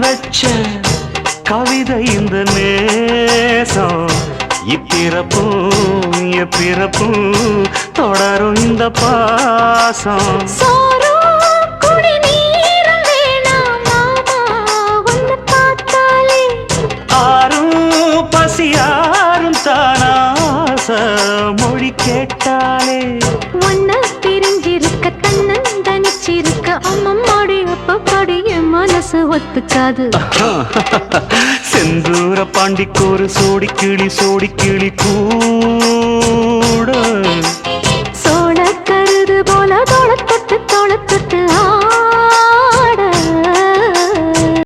வச்ச கவிதை இந்த நேசம் இப்பிறப்பும் எப்பிறப்பும் தொடரும் இந்த பாசம் ஆரும் பசியாரும் தானாச மொழி கேட்டாலே ஒன்ன பிரிஞ்சிருக்க தன்னந்தனிச்சிருக்க அம்மம்மாடி அப்பப்பாடி என் மனசு ஒத்துக்காது செந்தூர பாண்டிக்கோரு சோடி கிளி கூட